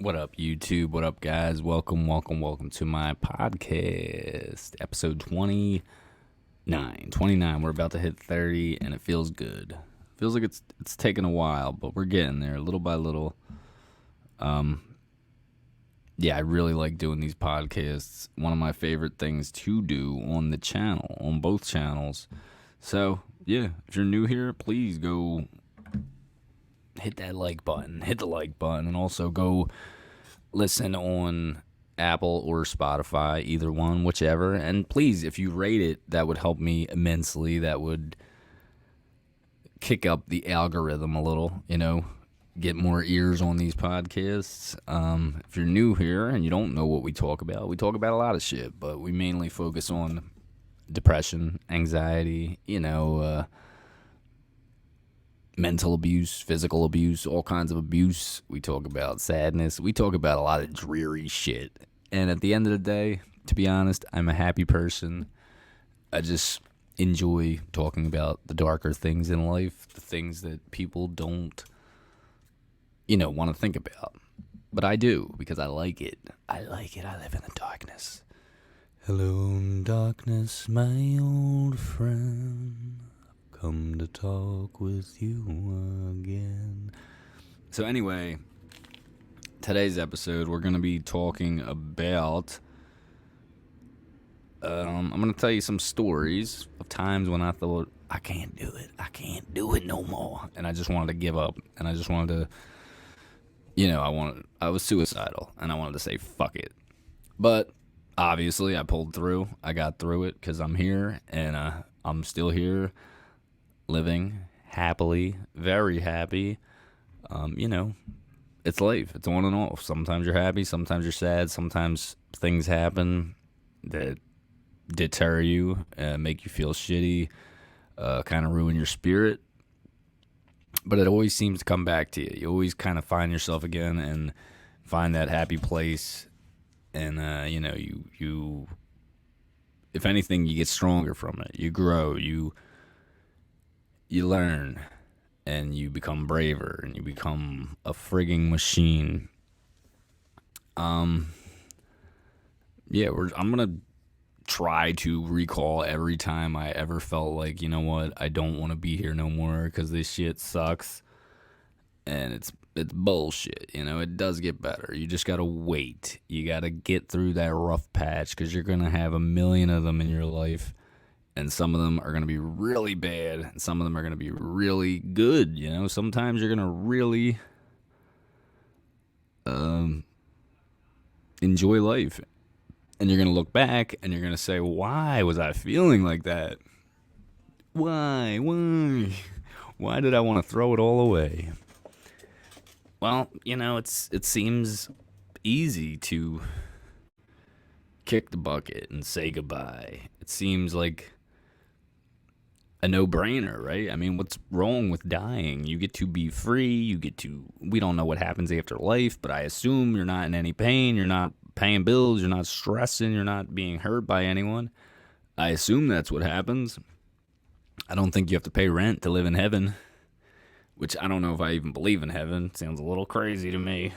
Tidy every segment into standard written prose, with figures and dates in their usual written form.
What up, YouTube? What up, guys? Welcome to my podcast, episode 29. 29. We're about to hit 30, and it feels good. Feels like it's taken a while, but we're getting there little by little. Yeah, I really like doing these podcasts. One of my favorite things to do on the channel, on both channels. So, yeah, if you're new here, please go hit that like button. Hit the like button, and also go listen on Apple or Spotify, either one, whichever. And please, if you rate it, that would help me immensely. That would kick up the algorithm a little, get more ears on these podcasts. If you're new here and you don't know what we talk about a lot of shit, but we mainly focus on depression, anxiety, mental abuse, physical abuse, all kinds of abuse. We talk about sadness. We talk about a lot of dreary shit. And at the end of the day, to be honest, I'm a happy person. I just enjoy talking about the darker things in life, the things that people don't, want to think about. But I do, because I like it. I like it. I live in the darkness. Hello, darkness, my old friend. Come to talk with you again. So anyway, today's episode, we're going to be talking about, I'm going to tell you some stories of times when I thought, I can't do it no more. And I just wanted to give up. And I just wanted to, I was suicidal. And I wanted to say, fuck it. But obviously I pulled through. I got through it because I'm here. And I'm still here. Living happily, very happy. It's life. It's on and off. Sometimes you're happy, sometimes you're sad, sometimes things happen that deter you, make you feel shitty, kind of ruin your spirit. But it always seems to come back to you. You always kind of find yourself again and find that happy place. And, you if anything, you get stronger from it. You grow, you learn, and you become braver, and you become a frigging machine. I'm gonna try to recall every time I ever felt like, you know what, I don't want to be here no more because this shit sucks, and it's bullshit. It does get better. You just gotta wait. You gotta get through that rough patch because you're gonna have a million of them in your life. And some of them are going to be really bad, and some of them are going to be really good. Sometimes you're going to really enjoy life. And you're going to look back, and you're going to say, why was I feeling like that? Why? Why did I want to throw it all away? Well, it seems easy to kick the bucket and say goodbye. It seems like a no-brainer, right? I mean, what's wrong with dying? You get to be free. We don't know what happens after life, but I assume you're not in any pain. You're not paying bills. You're not stressing. You're not being hurt by anyone. I assume that's what happens. I don't think you have to pay rent to live in heaven, which I don't know if I even believe in heaven. It sounds a little crazy to me. I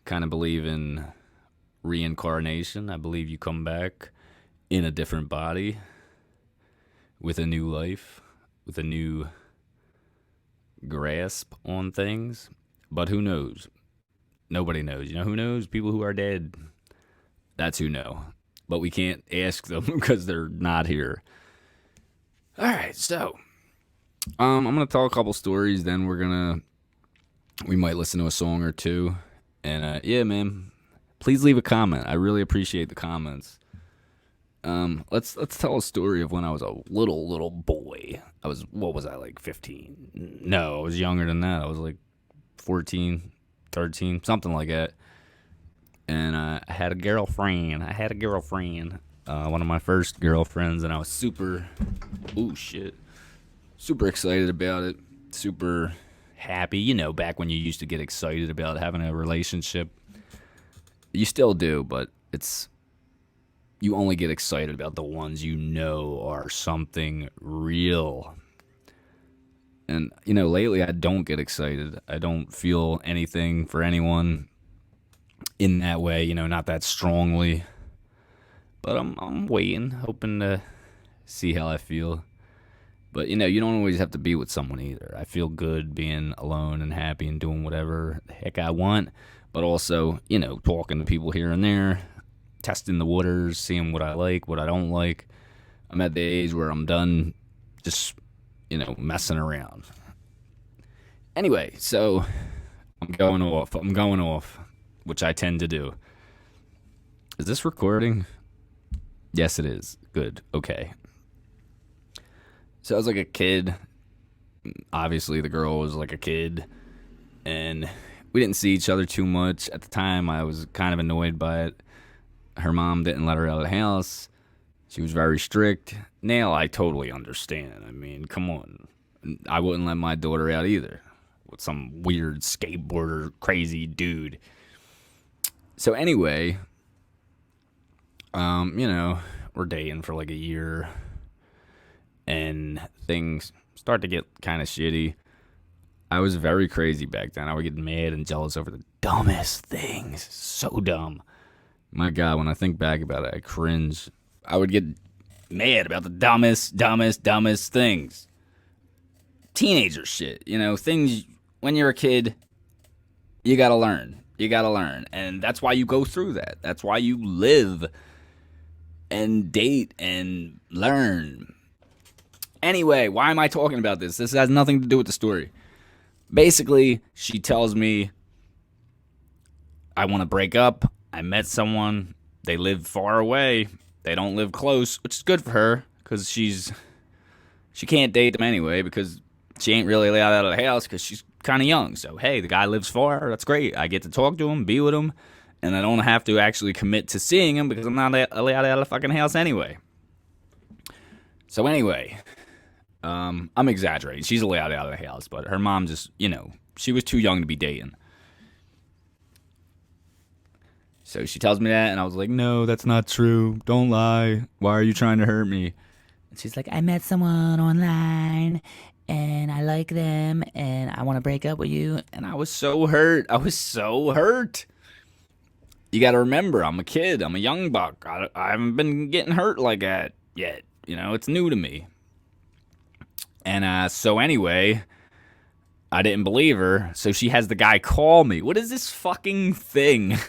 kind of believe in reincarnation. I believe you come back in a different body, with a new life, with a new grasp on things. But who knows? Nobody knows. Who knows? People who are dead. That's who know. But we can't ask them because they're not here. All right, so I'm going to tell a couple stories. Then we might listen to a song or two. And yeah, man, please leave a comment. I really appreciate the comments. Let's tell a story of when I was a little boy. What was I, like 15? No, I was younger than that. I was like 14, 13, something like that. And I had a girlfriend. One of my first girlfriends, and I was super excited about it. Super happy. Back when you used to get excited about having a relationship. You still do, but you only get excited about the ones are something real. And, lately I don't get excited. I don't feel anything for anyone. in that way, not that strongly. But I'm waiting, hoping to see how I feel. But you don't always have to be with someone either. I feel good being alone and happy and doing whatever the heck I want. But also, talking to people here and there, testing the waters, seeing what I like, what I don't like. I'm at the age where I'm done just, messing around. Anyway, so I'm going off, which I tend to do. Is this recording? Yes, it is. Good. Okay. So I was like a kid. Obviously, the girl was like a kid. And we didn't see each other too much. At the time, I was kind of annoyed by it. Her mom didn't let her out of the house. She was very strict. Now, I totally understand. I mean, come on. I wouldn't let my daughter out either with some weird skateboarder, crazy dude. So anyway, we're dating for like a year. And things start to get kind of shitty. I was very crazy back then. I would get mad and jealous over the dumbest things. So dumb. My God, when I think back about it, I cringe. I would get mad about the dumbest things. Teenager shit. Things when you're a kid, you gotta learn. And that's why you go through that. That's why you live and date and learn. Anyway, why am I talking about this? This has nothing to do with the story. Basically, she tells me I want to break up. I met someone. They live far away. They don't live close, which is good for her because she can't date them anyway because she ain't really allowed out of the house because she's kind of young. So, hey, the guy lives far. That's great. I get to talk to him, be with him, and I don't have to actually commit to seeing him because I'm not allowed out of the fucking house anyway. So anyway, I'm exaggerating. She's allowed out of the house, but her mom just, she was too young to be dating. So she tells me that, and I was like, no, that's not true. Don't lie. Why are you trying to hurt me? And she's like, I met someone online, and I like them, and I want to break up with you. And I was so hurt. You got to remember, I'm a kid. I'm a young buck. I haven't been getting hurt like that yet. It's new to me. And so anyway, I didn't believe her, so she has the guy call me. What is this fucking thing?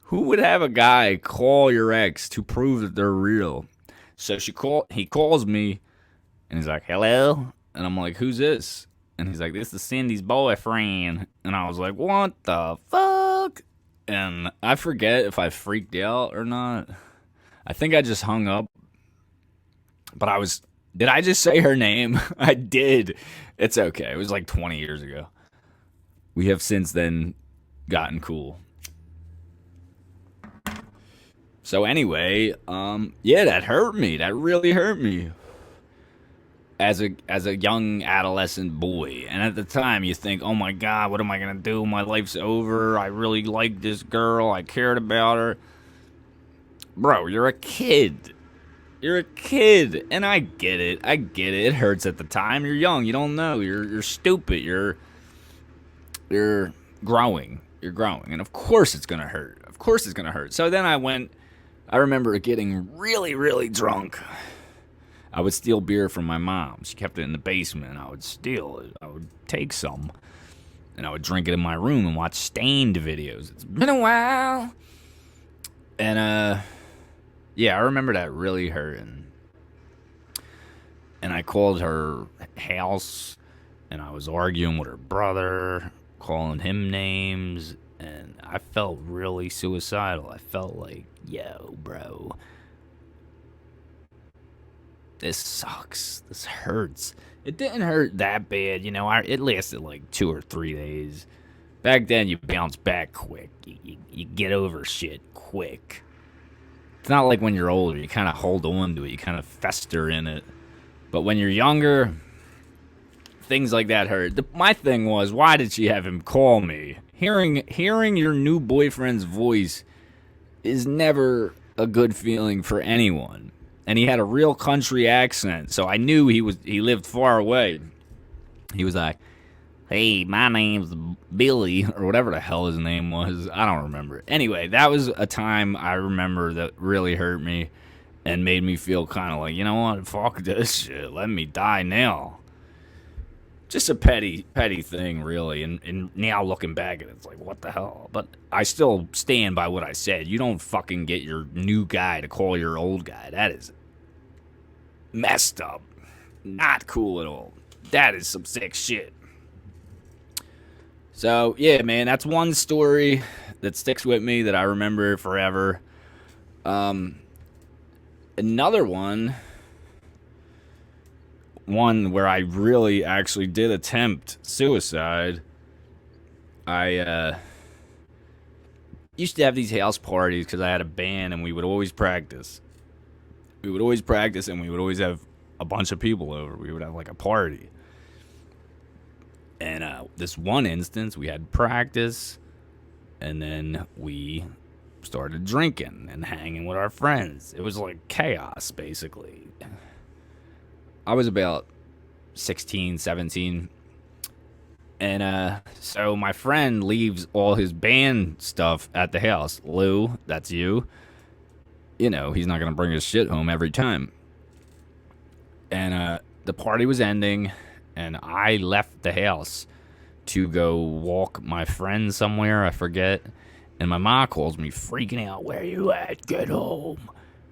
Who would have a guy call your ex to prove that they're real? So he calls me, and he's like, hello? And I'm like, who's this? And he's like, this is Cindy's boyfriend. And I was like, what the fuck? And I forget if I freaked out or not. I think I just hung up. But did I just say her name? I did. It's okay. It was like 20 years ago. We have since then gotten cool. So anyway, that hurt me. That really hurt me. As a young adolescent boy. And at the time you think, oh my God, what am I going to do? My life's over. I really like this girl. I cared about her. Bro, you're a kid. And I get it. It hurts at the time. You're young. You don't know. You're stupid. You're growing. And of course it's going to hurt. So then I remember getting really, really drunk. I would steal beer from my mom. She kept it in the basement. I would steal it. I would take some. And I would drink it in my room and watch Stained videos. It's been a while. And, I remember that really hurting. And I called her house. And I was arguing with her brother. Calling him names. And I felt really suicidal. I felt like, yo, bro. This sucks. This hurts. It didn't hurt that bad, it lasted like 2 or 3 days. Back then, you bounce back quick. You get over shit quick. It's not like when you're older. You kind of hold on to it. You kind of fester in it. But when you're younger, things like that hurt. My thing was, why did she have him call me? Hearing your new boyfriend's voice is never a good feeling for anyone. And he had a real country accent, so I knew he lived far away. He was like, Hey, my name's Billy, or whatever the hell his name was. I don't remember. Anyway, that was a time I remember that really hurt me and made me feel kind of like, you know what? Fuck this shit. Let me die now. Just a petty thing, really. And now looking back at it, it's like, what the hell? But I still stand by what I said. You don't fucking get your new guy to call your old guy. That is messed up. Not cool at all. That is some sick shit. So, yeah, man, that's one story that sticks with me that I remember forever. Another one where I really actually did attempt suicide. I used to have these house parties because I had a band and we would always practice. And we would always have a bunch of people over. We would have like a party. And this one instance, we had practice, and then we started drinking and hanging with our friends. It was like chaos, basically. I was about 16, 17. And so my friend leaves all his band stuff at the house. Lou, that's you. You know, he's not going to bring his shit home every time. And the party was ending, and I left the house to go walk my friend somewhere, I forget. And my ma calls me freaking out, "Where you at? Get home."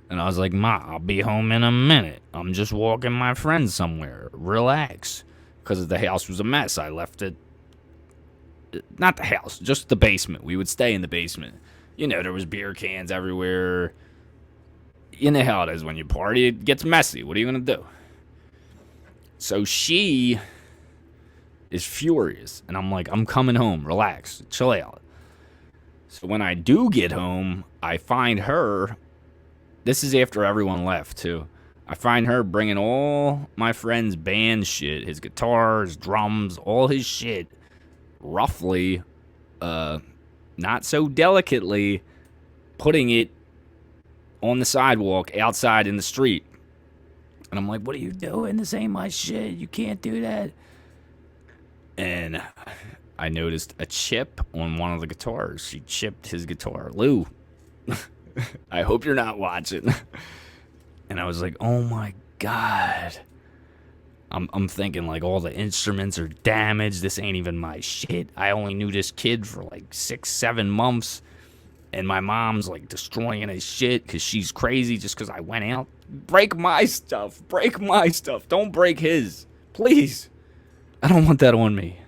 And I was like, "Ma, I'll be home in a minute. I'm just walking my friend somewhere. Relax." Because the house was a mess. I left it. Not the house, just the basement. We would stay in the basement. You know, there was beer cans everywhere. You know how it is when you party. It gets messy. What are you going to do? So she is furious. And I'm like, "I'm coming home. Relax. Chill out." So when I do get home, I find her. This is after everyone left, too. I find her bringing all my friend's band shit, his guitars, drums, all his shit, roughly, not so delicately, putting it on the sidewalk outside in the street. And I'm like, "What are you doing? This ain't my shit. You can't do that." And I noticed a chip on one of the guitars. She chipped his guitar. "Lou, I hope you're not watching." And I was like, oh my God. I'm thinking like all the instruments are damaged. This ain't even my shit. I only knew this kid for like 6-7 months. And my mom's like destroying his shit because she's crazy just because I went out. Break my stuff. Break my stuff. Don't break his. Please. I don't want that on me.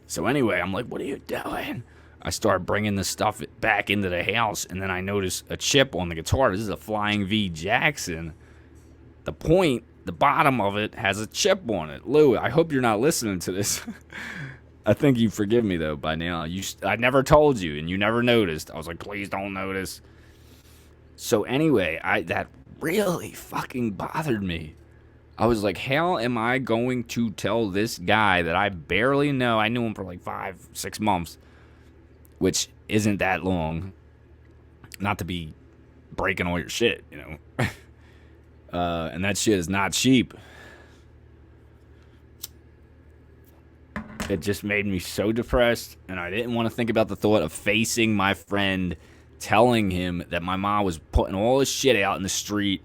So anyway, I'm like, "What are you doing?" I start bringing the stuff back into the house, and then I notice a chip on the guitar. This is a Flying V Jackson. The bottom of it has a chip on it. Lou, I hope you're not listening to this. I think you forgive me, though, by now. I never told you, and you never noticed. I was like, "Please don't notice." So anyway, that really fucking bothered me. I was like, how am I going to tell this guy that I barely know? I knew him for like 5-6 months. Which isn't that long. Not to be breaking all your shit, you know. And that shit is not cheap. It just made me so depressed, and I didn't want to think about the thought of facing my friend, telling him that my mom was putting all his shit out in the street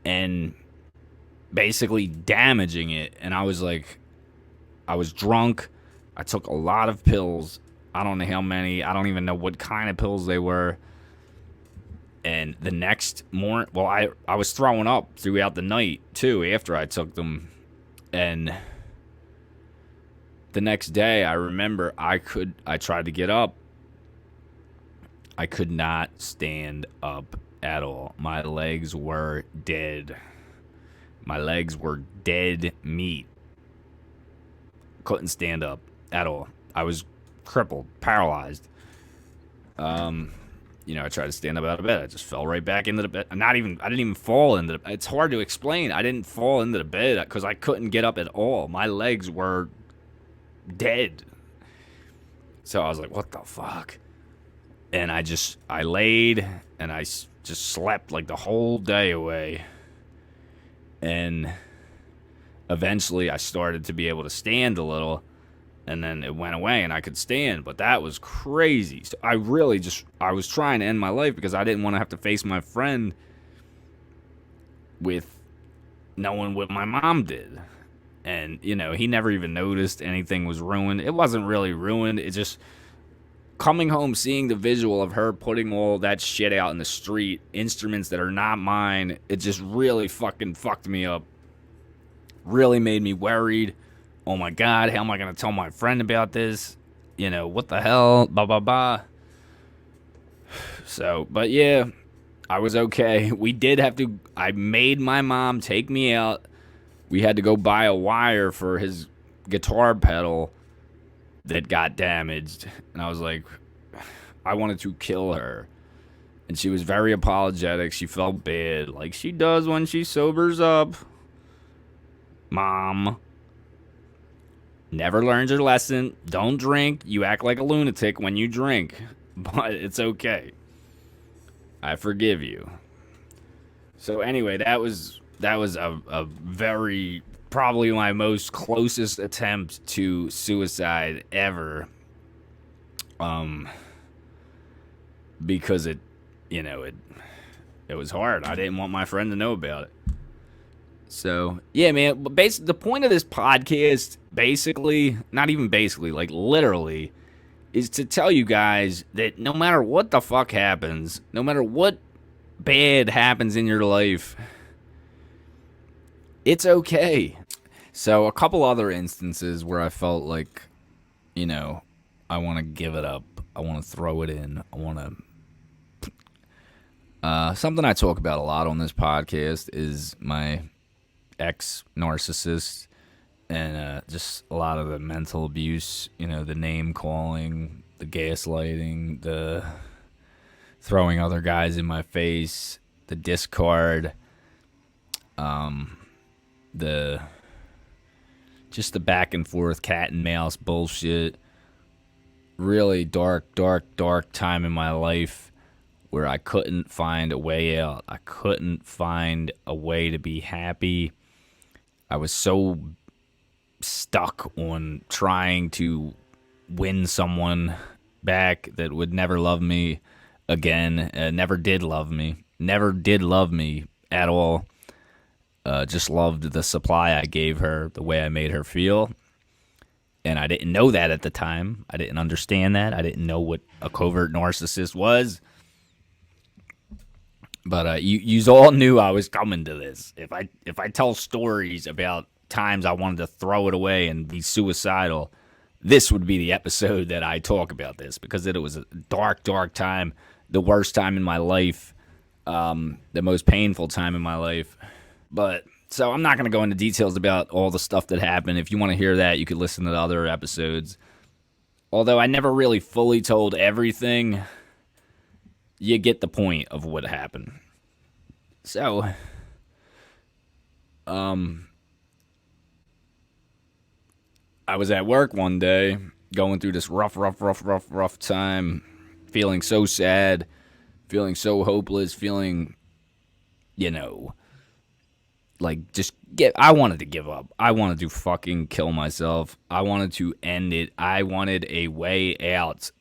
and basically damaging it. And I was like, I was drunk. I took a lot of pills. I don't know how many. I don't even know what kind of pills they were. And the next morning, well, I was throwing up throughout the night, too, after I took them. And the next day, I remember I tried to get up. I could not stand up at all. My legs were dead. My legs were dead meat. Couldn't stand up at all. I was crippled, paralyzed. You know, I tried to stand up out of bed. I just fell right back into the bed. I didn't even fall into the bed. It's hard to explain. I didn't fall into the bed because I couldn't get up at all. My legs were dead. So I was like, what the fuck? And I laid and I just slept like the whole day away. And eventually I started to be able to stand a little. And then it went away and I could stand, but that was crazy. So I was trying to end my life because I didn't want to have to face my friend with knowing what my mom did. And, he never even noticed anything was ruined. It wasn't really ruined. It just coming home, seeing the visual of her putting all that shit out in the street, instruments that are not mine, it just really fucking fucked me up. Really made me worried. Oh my God, how am I going to tell my friend about this? What the hell? Blah, blah, blah. So, but yeah, I was okay. I made my mom take me out. We had to go buy a wire for his guitar pedal that got damaged. And I was like, I wanted to kill her. And she was very apologetic. She felt bad, like she does when she sobers up. Mom never learns her lesson. Don't drink. You act like a lunatic when you drink. But it's okay. I forgive you. So anyway, that was a very, probably my most closest attempt to suicide ever. Because it was hard. I didn't want my friend to know about it. So, yeah, man, but the point of this podcast, basically, not even basically, like literally, is to tell you guys that no matter what the fuck happens, no matter what bad happens in your life, it's okay. So, a couple other instances where I felt like, I want to give it up. I want to throw it in. I want to... something I talk about a lot on this podcast is my ex-narcissist and just a lot of the mental abuse, the name calling, the gaslighting, the throwing other guys in my face, the discard, the back and forth cat and mouse bullshit. Really dark time in my life where I couldn't find a way out. I couldn't find a way to be happy. I was so stuck on trying to win someone back that would never love me again. Never did love me at all. Just loved the supply I gave her, the way I made her feel. And I didn't know that at the time. I didn't understand that. I didn't know what a covert narcissist was. But you all knew I was coming to this. If I tell stories about times I wanted to throw it away and be suicidal, this would be the episode that I talk about this, because it was a dark time, the worst time in my life, the most painful time in my life. But so I'm not going to go into details about all the stuff that happened. If you want to hear that, you could listen to the other episodes. Although I never really fully told everything, you get the point of what happened. So, I was at work one day, going through this rough time, feeling so sad, feeling so hopeless, feeling, like I wanted to give up. I wanted to fucking kill myself. I wanted to end it. I wanted a way out.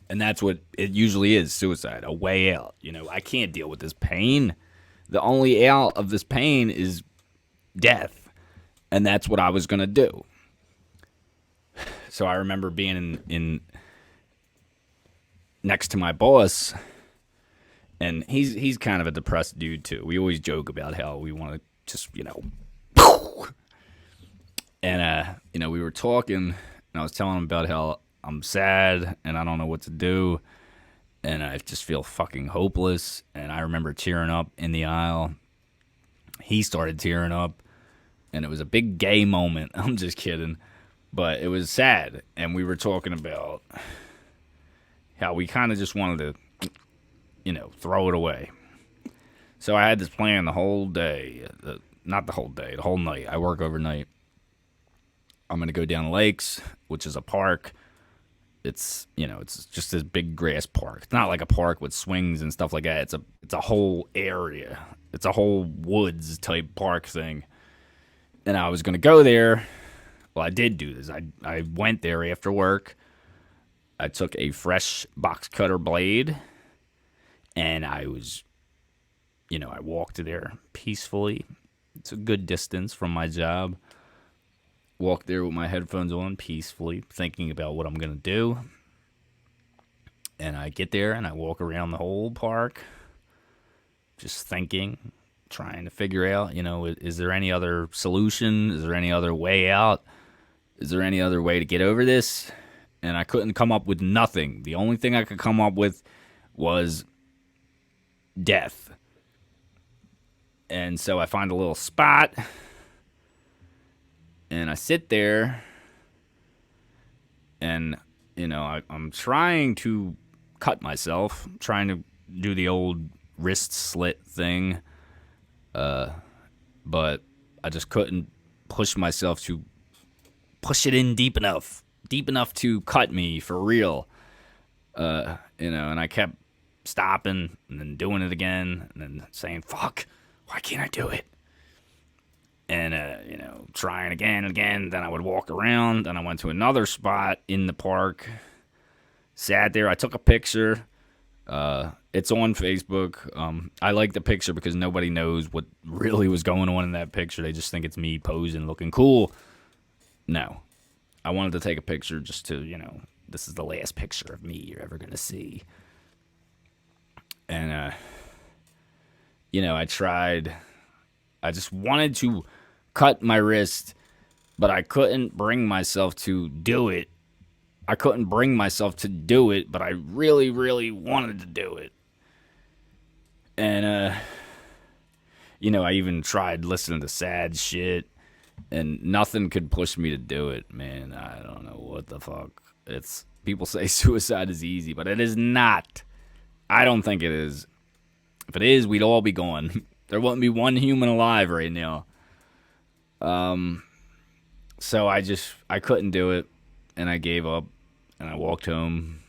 And that's what it usually is, suicide, a way out. I can't deal with this pain. The only out of this pain is death. And that's what I was going to do. So I remember being in next to my boss, and he's kind of a depressed dude too. We always joke about how we want to just, and we were talking, and I was telling him about how I'm sad and I don't know what to do, and I just feel fucking hopeless. And I remember tearing up in the aisle. He started tearing up, and it was a big gay moment. I'm just kidding. But it was sad, and we were talking about how we kind of just wanted to, throw it away. So I had this plan the whole day. Not the whole day, the whole night. I work overnight. I'm going to go down Lakes, which is a park. It's, it's just this big grass park. It's not like a park with swings and stuff like that. It's a whole area. It's a whole woods type park thing. And I was going to go there Well, I did do this. I went there after work. I took a fresh box cutter blade, and I walked there peacefully. It's a good distance from my job. Walked there with my headphones on peacefully, thinking about what I'm going to do. And I get there and I walk around the whole park, just thinking, trying to figure out, is there any other solution? Is there any other way out? Is there any other way to get over this? And I couldn't come up with nothing. The only thing I could come up with was death. And so I find a little spot and I sit there and, I'm trying to cut myself, trying to do the old wrist slit thing. But I just couldn't push myself to push it in deep enough to cut me for real. And I kept stopping and then doing it again and then saying, fuck, why can't I do it? And, trying again and again. Then I would walk around. Then I went to another spot in the park, sat there. I took a picture. It's on Facebook. I like the picture because nobody knows what really was going on in that picture. They just think it's me posing, looking cool. No. I wanted to take a picture just to, this is the last picture of me you're ever going to see. And, I tried. I just wanted to cut my wrist, but I couldn't bring myself to do it. I couldn't bring myself to do it, but I really, really wanted to do it. And, I even tried listening to sad shit, and nothing could push me to do it, man. I don't know what the fuck. People say suicide is easy, but it is not. I don't think it is. If it is, we'd all be gone. There wouldn't be one human alive right now. So I couldn't do it, and I gave up, and I walked home.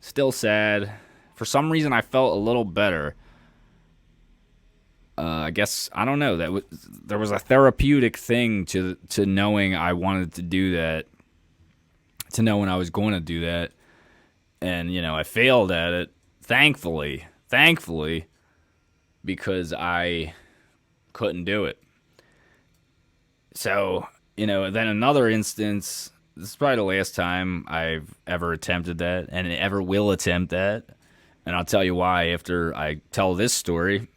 Still sad. For some reason, I felt a little better. I guess, I don't know, there was a therapeutic thing to knowing I wanted to do that, to knowing I was going to do that, and, I failed at it, thankfully, because I couldn't do it. So, then another instance, this is probably the last time I've ever attempted that, and ever will attempt that, and I'll tell you why after I tell this story.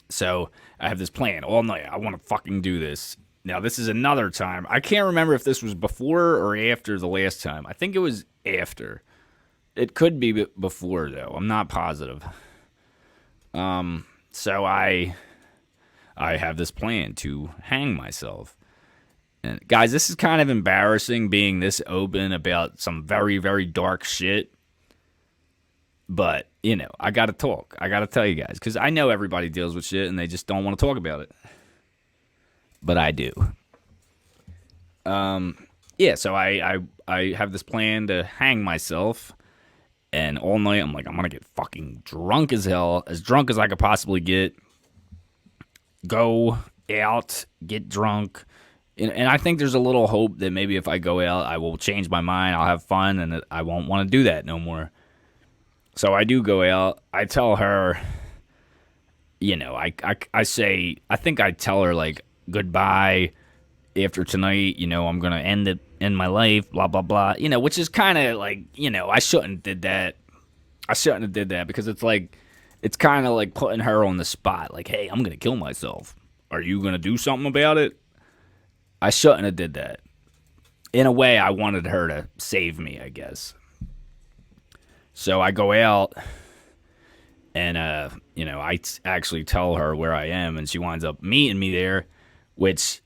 So, I have this plan all night. I want to fucking do this. Now, this is another time. I can't remember if this was before or after the last time. I think it was after. It could be before, though. I'm not positive. So I have this plan to hang myself. And guys, this is kind of embarrassing being this open about some very, very dark shit. But, I got to talk. I got to tell you guys. Because I know everybody deals with shit and they just don't want to talk about it. But I do. So I have this plan to hang myself. And all night, I'm like, I'm going to get fucking drunk as hell. As drunk as I could possibly get. Go out, get drunk. And I think there's a little hope that maybe if I go out, I will change my mind. I'll have fun, and I won't want to do that no more. So I do go out. I tell her, I say, I think I tell her, like, goodbye after tonight. I'm going to end my life, blah, blah, blah. Which is kind of like, I shouldn't have did that. I shouldn't have did that because it's like, it's kind of like putting her on the spot. Like, hey, I'm going to kill myself. Are you going to do something about it? I shouldn't have did that. In a way, I wanted her to save me, I guess. So I go out, and, I actually tell her where I am, and she winds up meeting me there, which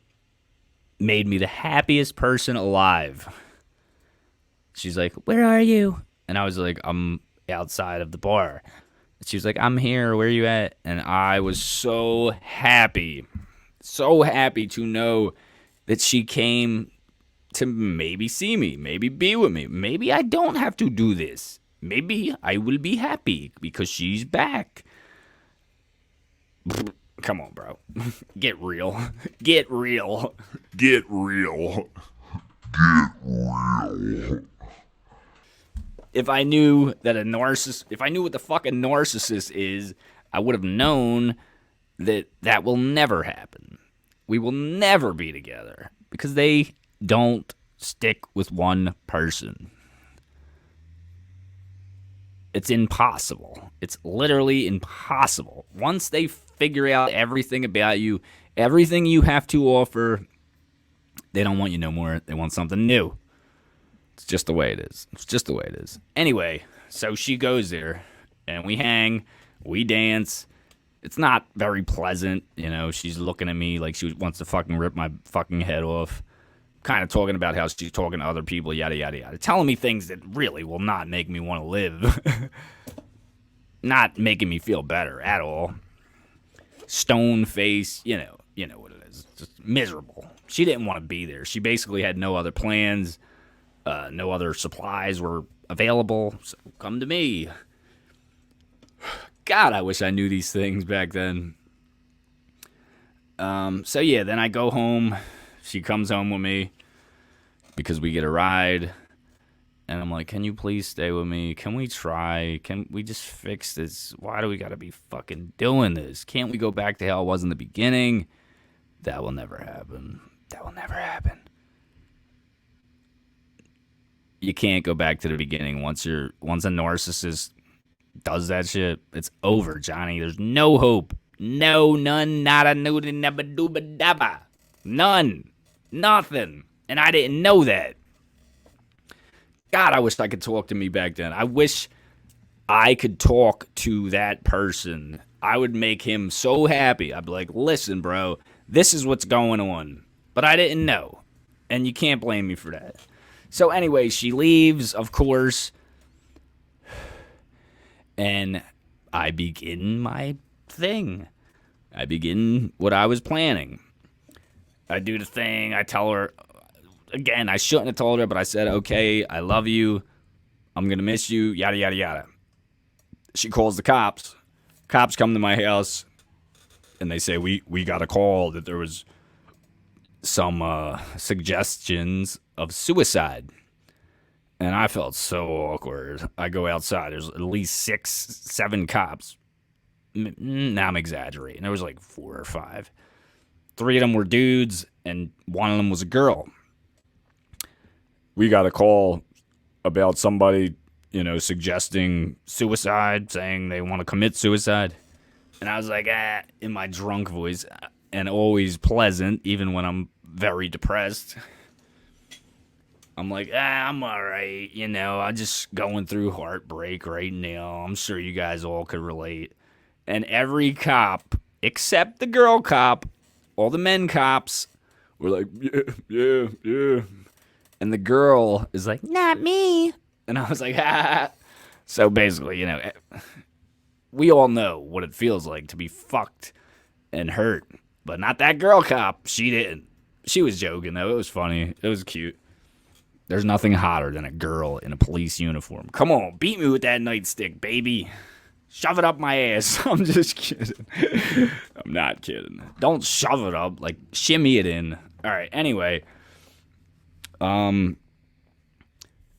made me the happiest person alive. She's like, where are you? And I was like, I'm outside of the bar. She was like, I'm here. Where are you at? And I was so happy to know that she came to maybe see me, maybe be with me. Maybe I don't have to do this. Maybe I will be happy because she's back. Come on, bro. Get real. Get real. Get real. If I knew that a narcissist, if I knew what the fuck a narcissist is, I would have known that that will never happen. We will never be together because they don't stick with one person. It's impossible. It's literally impossible. Once they figure out everything about you, everything you have to offer, they don't want you no more. They want something new. It's just the way it is. It's just the way it is. Anyway, so she goes there, and we hang, we dance. It's not very pleasant, you know. She's looking at me like she wants to fucking rip my fucking head off. Kind of talking about how she's talking to other people, yada, yada, yada. Telling me things that really will not make me want to live. Not making me feel better at all. Stone face, you know what it is. Just miserable. She didn't want to be there. She basically had no other plans. No other supplies were available. So come to me. God, I wish I knew these things back then. So yeah, then I go home. She comes home with me because we get a ride. And I'm like, can you please stay with me? Can we try? Can we just fix this? Why do we got to be fucking doing this? Can't we go back to how it was in the beginning? That will never happen. That will never happen. You can't go back to the beginning once a narcissist does that shit. It's over, Johnny. There's no hope. No, none, nada, nuda, never, dooba, dabba. None. Nothing. And I didn't know that. God, I wish I could talk to me back then. I wish I could talk to that person. I would make him so happy. I'd be like, listen, bro, this is what's going on. But I didn't know. And you can't blame me for that. So anyway, she leaves, of course. And I begin my thing. I begin what I was planning. I do the thing. I tell her, again, I shouldn't have told her, but I said, okay, I love you. I'm going to miss you, yada, yada, yada. She calls the cops. Cops come to my house, and they say, we got a call that there was some suggestions of suicide. And I felt so awkward. I go outside. There's at least 6, 7 cops. Now I'm exaggerating. There was like 4 or 5. 3 of them were dudes, and 1 of them was a girl. We got a call about somebody, suggesting suicide, saying they want to commit suicide. And I was like, in my drunk voice, and always pleasant, even when I'm very depressed. I'm like, I'm all right, I'm just going through heartbreak right now. I'm sure you guys all could relate. And every cop, except the girl cop, all the men cops were like, yeah. And the girl is like, not me. And I was like, So basically, we all know what it feels like to be fucked and hurt. But not that girl cop. She didn't. She was joking, though. It was funny. It was cute. There's nothing hotter than a girl in a police uniform. Come on, beat me with that nightstick, baby. Shove it up my ass. I'm just kidding. I'm not kidding. Don't shove it up. Like, shimmy it in. All right, anyway. Don't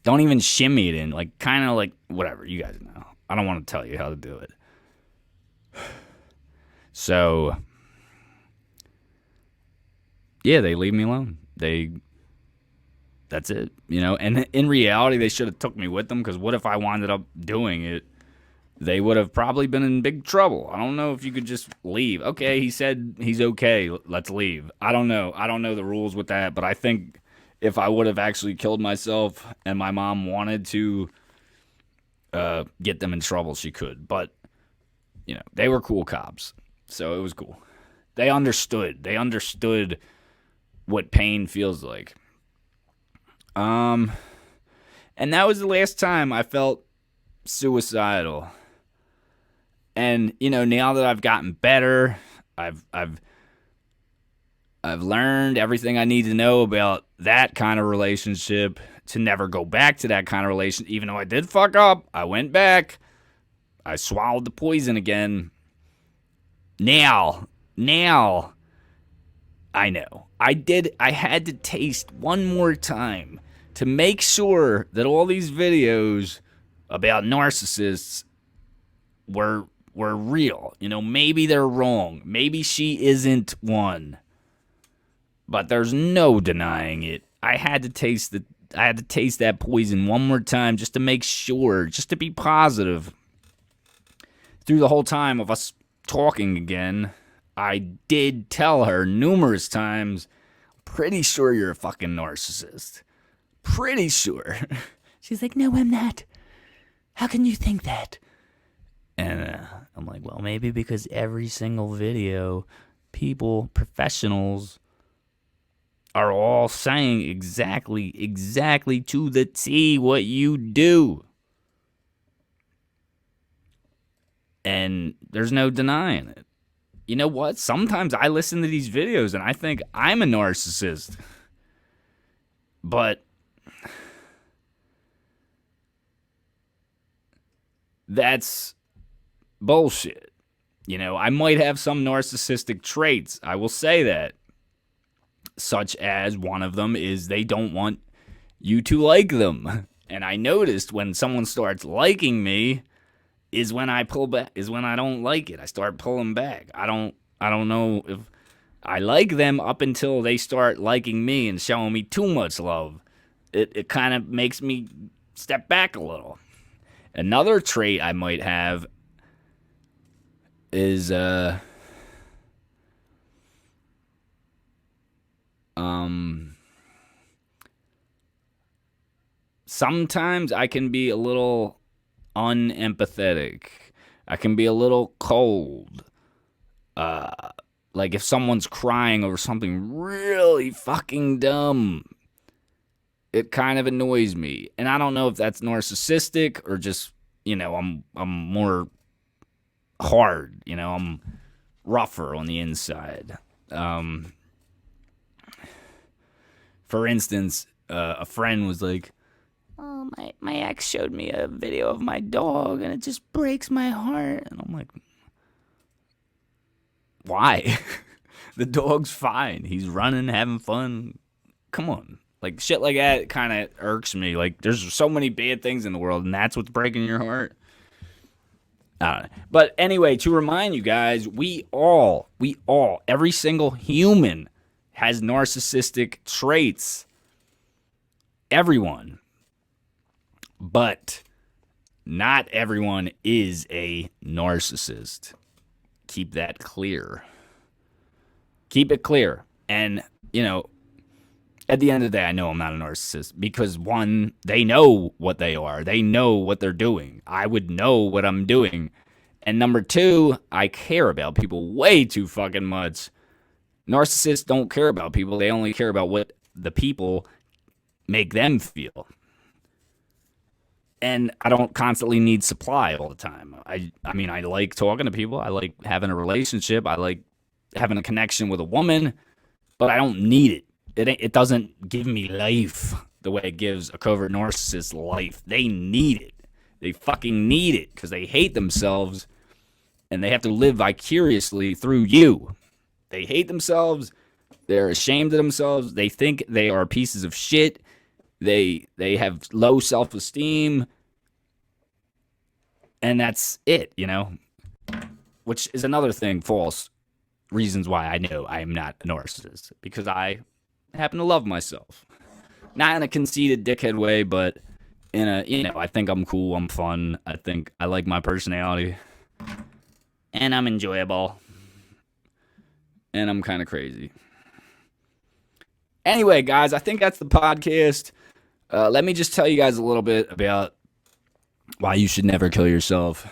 even shimmy it in. Like, kind of like, whatever. You guys know. I don't want to tell you how to do it. So, yeah, they leave me alone. That's it, And in reality, they should have took me with them, because what if I wound up doing it? They would have probably been in big trouble. I don't know if you could just leave. Okay, he said he's okay. Let's leave. I don't know. I don't know the rules with that, but I think if I would have actually killed myself and my mom wanted to get them in trouble, she could. But, they were cool cops, so it was cool. They understood. They understood what pain feels like. And that was the last time I felt suicidal. And, now that I've gotten better, I've learned everything I need to know about that kind of relationship to never go back to that kind of relationship. Even though I did fuck up, I went back. I swallowed the poison again. Now, Now, I know. I had to taste one more time to make sure that all these videos about narcissists were real. You know, maybe they're wrong. Maybe she isn't one. But there's no denying it. I had to taste that poison one more time just to make sure, just to be positive. Through the whole time of us talking again, I did tell her numerous times, pretty sure you're a fucking narcissist. Pretty sure. She's like, no, I'm not. How can you think that? And I'm like, well, maybe because every single video, people, professionals, are all saying exactly to the T what you do. And there's no denying it. You know what? Sometimes I listen to these videos and I think I'm a narcissist. But that's bullshit. You know, I might have some narcissistic traits. I will say that. Such as one of them is they don't want you to like them. And I noticed when someone starts liking me is when I pull back, is when I don't like it. I start pulling back. I don't know if I like them up until they start liking me and showing me too much love. It kind of makes me step back a little. Another trait I might have is sometimes I can be a little unempathetic. I can be a little cold. Like if someone's crying over something really fucking dumb, it kind of annoys me. And I don't know if that's narcissistic or just, you know, I'm more hard, you know, I'm rougher on the inside. For instance, a friend was like, oh, my ex showed me a video of my dog and it just breaks my heart. And I'm like, why? The dog's fine. He's running, having fun. Come on. Like, shit like that kind of irks me. Like, there's so many bad things in the world, and that's what's breaking your heart. I don't know. But anyway, to remind you guys, we all, every single human has narcissistic traits. Everyone. But not everyone is a narcissist. Keep that clear. Keep it clear. And, you know, at the end of the day, I know I'm not a narcissist because, one, they know what they are. They know what they're doing. I would know what I'm doing. And number two, I care about people way too fucking much. Narcissists don't care about people. They only care about what the people make them feel. And I don't constantly need supply all the time. I mean, I like talking to people. I like having a relationship. I like having a connection with a woman. But I don't need it. It doesn't give me life the way it gives a covert narcissist life. They need it. They fucking need it because they hate themselves and they have to live vicariously through you. They hate themselves. They're ashamed of themselves. They think they are pieces of shit. They have low self-esteem. And that's it, you know? Which is another thing, false reasons why I know I am not a narcissist. Because I happen to love myself. Not in a conceited dickhead way, but in a, you know, I think I'm cool, I'm fun. I think I like my personality. And I'm enjoyable. And I'm kind of crazy. Anyway, guys, I think that's the podcast. Let me just tell you guys a little bit about why you should never kill yourself.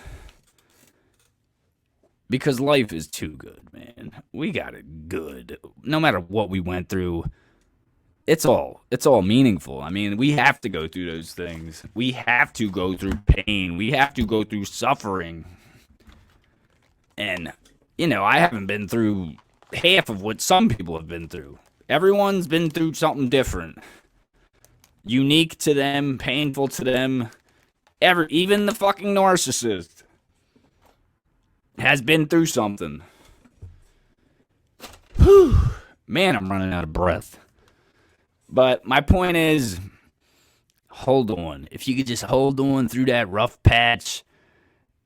Because life is too good, man. We got it good. No matter what we went through, it's all meaningful. I mean, we have to go through those things. We have to go through pain. We have to go through suffering. And, you know, I haven't been through half of what some people have been through. Everyone's been through something different. Unique to them, painful to them. Even the fucking narcissist has been through something. Man, I'm running out of breath. But my point is, hold on. If you could just hold on through that rough patch,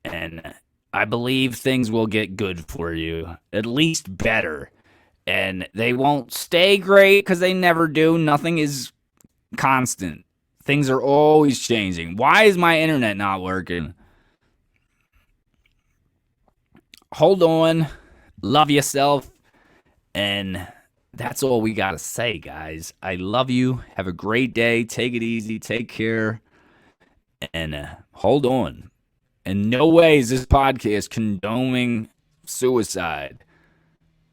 and I believe things will get good for you, at least better. And they won't stay great because they never do. Nothing is constant. Things are always changing. Why is my internet not working? Hold on. Love yourself. And that's all we got to say, guys. I love you. Have a great day. Take it easy. Take care. And hold on. In no way is this podcast condoning suicide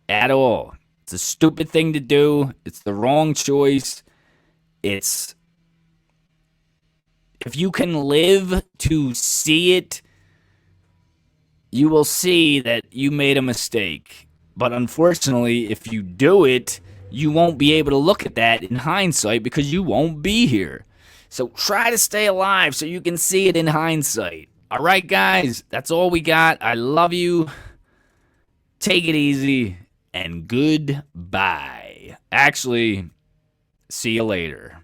at all. It's a stupid thing to do. It's the wrong choice. It's if you can live to see it, you will see that you made a mistake. But unfortunately, if you do it, you won't be able to look at that in hindsight because you won't be here. So try to stay alive so you can see it in hindsight. All right, guys, that's all we got. I love you. Take it easy and goodbye. Actually, see you later.